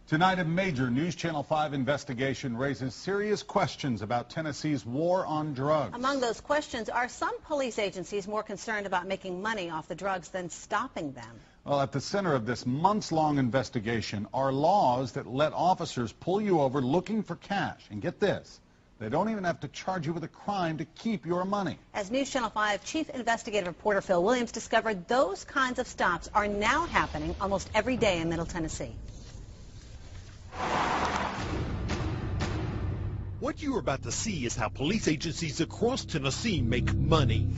Tonight, a major News Channel 5 investigation raises serious questions about Tennessee's war on drugs. Among those questions, are some police agencies more concerned about making money off the drugs than stopping them? Well, at the center of this months-long investigation are laws that let officers pull you over looking for cash. And get this, they don't even have to charge you with a crime to keep your money. As News Channel 5 Chief Investigative Reporter Phil Williams discovered, those kinds of stops are now happening almost every day in Middle Tennessee. What you're about to see is how police agencies across Tennessee make money.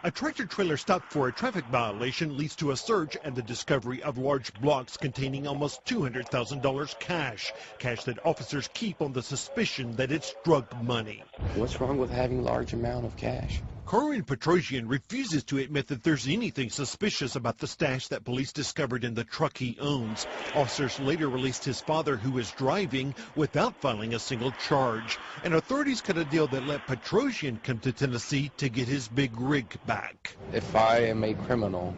A tractor-trailer stop for a traffic violation leads to a search and the discovery of large blocks containing almost $200,000 cash that officers keep on the suspicion that it's drug money. What's wrong with having a large amount of cash? Corwin Petrosian refuses to admit that there's anything suspicious about the stash that police discovered in the truck he owns. Officers later released his father, who was driving, without filing a single charge. And authorities cut a deal that let Petrosian come to Tennessee to get his big rig back. If I am a criminal,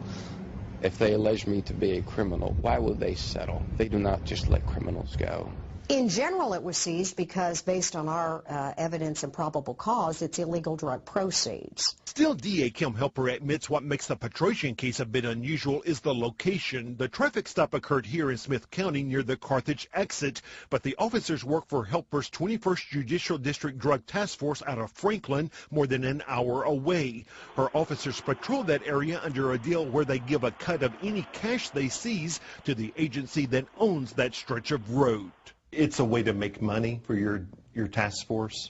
if they allege me to be a criminal, why would they settle? They do not just let criminals go. In general, it was seized because, based on our evidence and probable cause, it's illegal drug proceeds. Still, DA Kim Helper admits what makes the Petrosian case a bit unusual is the location. The traffic stop occurred here in Smith County near the Carthage exit, but the officers work for Helper's 21st Judicial District Drug Task Force out of Franklin, more than an hour away. Her officers patrol that area under a deal where they give a cut of any cash they seize to the agency that owns that stretch of road. It's a way to make money for your task force,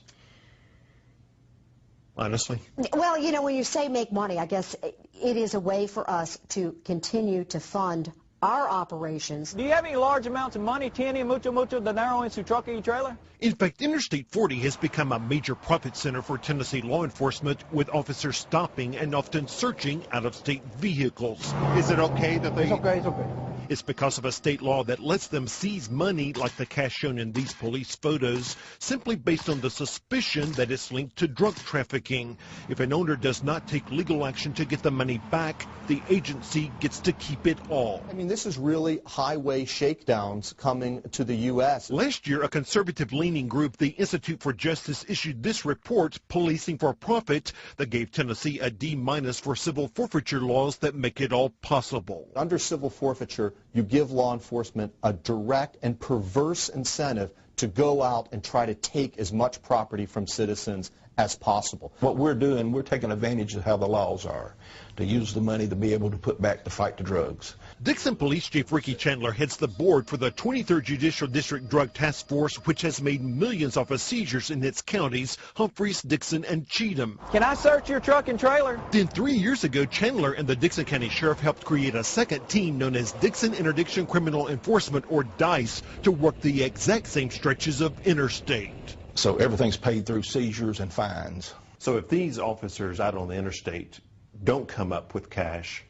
honestly? Well, you know, when you say make money, I guess it is a way for us to continue to fund our operations. Do you have any large amounts of money, tiene mucho dinero en su truck y trailer? In fact, Interstate 40 has become a major profit center for Tennessee law enforcement, with officers stopping and often searching out-of-state vehicles. Is it okay that they... It's okay. It's because of a state law that lets them seize money, like the cash shown in these police photos, simply based on the suspicion that it's linked to drug trafficking. If an owner does not take legal action to get the money back, the agency gets to keep it all. I mean, this is really highway shakedowns coming to the U.S. Last year, a conservative-leaning group, the Institute for Justice, issued this report, Policing for Profit, that gave Tennessee a D- for civil forfeiture laws that make it all possible. Under civil forfeiture, you give law enforcement a direct and perverse incentive to go out and try to take as much property from citizens as possible. What we're doing, we're taking advantage of how the laws are, to use the money to be able to put back to fight the drugs. Dixon Police Chief Ricky Chandler heads the board for the 23rd Judicial District Drug Task Force, which has made millions off of seizures in its counties, Humphreys, Dixon, and Cheatham. Can I search your truck and trailer? Then 3 years ago, Chandler and the Dixon County Sheriff helped create a second team known as Dixon Interdiction Criminal Enforcement, or DICE, to work the exact same stretches of interstate. So everything's paid through seizures and fines. So if these officers out on the interstate don't come up with cash,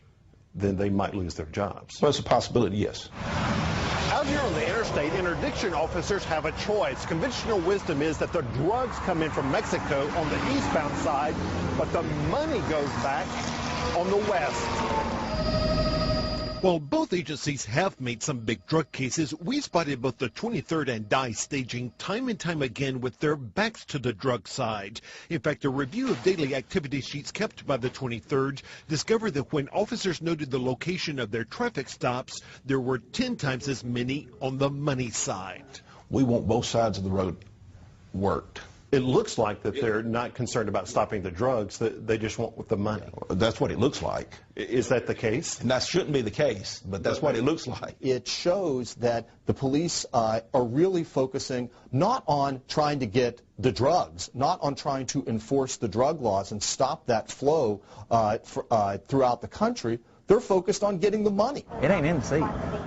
then they might lose their jobs. Well, it's a possibility, yes. Out here on the interstate, interdiction officers have a choice. Conventional wisdom is that the drugs come in from Mexico on the eastbound side, but the money goes back on the west. While both agencies have made some big drug cases, we spotted both the 23rd and DICE staging time and time again with their backs to the drug side. In fact, a review of daily activity sheets kept by the 23rd discovered that when officers noted the location of their traffic stops, there were 10 times as many on the money side. We want both sides of the road worked. It looks like that they're not concerned about stopping the drugs, that they just want the money. That's what it looks like. Is that the case? And that shouldn't be the case, but that's what it looks like. It shows that the police are really focusing not on trying to get the drugs, not on trying to enforce the drug laws and stop that flow throughout the country. They're focused on getting the money. It ain't in the seat.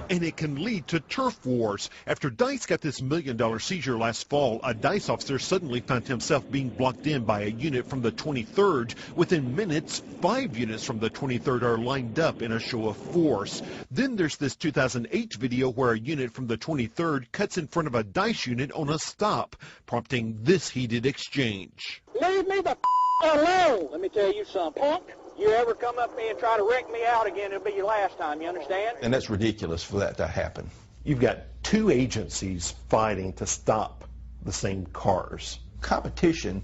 And it can lead to turf wars. After DICE got this $1 million seizure last fall, a DICE officer suddenly found himself being blocked in by a unit from the 23rd. Within minutes, 5 units from the 23rd are lined up in a show of force. Then there's this 2008 video where a unit from the 23rd cuts in front of a DICE unit on a stop, prompting this heated exchange. Leave me the alone, let me tell you something, punk. You ever come up me and try to wreck me out again, it'll be your last time, you understand? And that's ridiculous for that to happen. You've got two agencies fighting to stop the same cars. Competition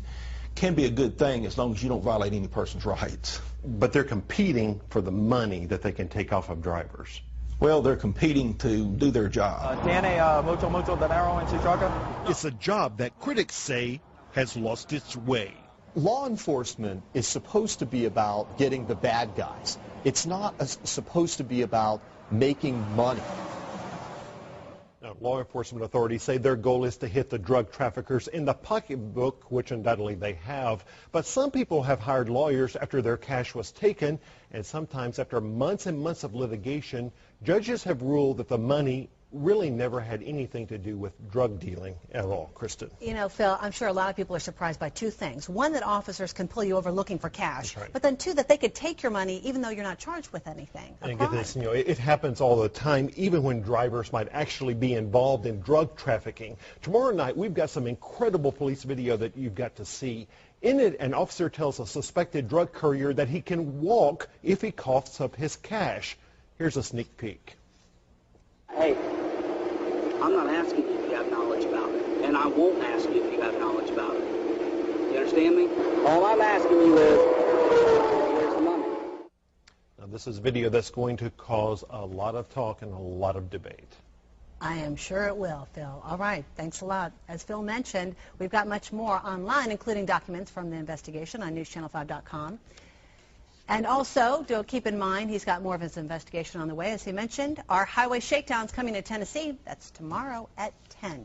can be a good thing as long as you don't violate any person's rights. But they're competing for the money that they can take off of drivers. Well, they're competing to do their job. Tiene mucho dinero en su troca? It's a job that critics say has lost its way. Law enforcement is supposed to be about getting the bad guys. It's not supposed to be about making money. Now, law enforcement authorities say their goal is to hit the drug traffickers in the pocketbook, which undoubtedly they have. But some people have hired lawyers after their cash was taken, and sometimes after months and months of litigation, judges have ruled that the money really never had anything to do with drug dealing at all. Kristen. You know, Phil, I'm sure a lot of people are surprised by two things. One, that officers can pull you over looking for cash. Right. But then two, that they could take your money even though you're not charged with anything. And get this, you know, it happens all the time, even when drivers might actually be involved in drug trafficking. Tomorrow night, we've got some incredible police video that you've got to see. In it, an officer tells a suspected drug courier that he can walk if he coughs up his cash. Here's a sneak peek. Hey, I'm not asking you if you have knowledge about it, and I won't ask you if you have knowledge about it. You understand me? All I'm asking you is, where's the money? Now, this is video that's going to cause a lot of talk and a lot of debate. I am sure it will, Phil. All right, thanks a lot. As Phil mentioned, we've got much more online, including documents from the investigation on newschannel5.com. And also, do keep in mind, he's got more of his investigation on the way. As he mentioned, our highway shakedown's coming to Tennessee. That's tomorrow at 10.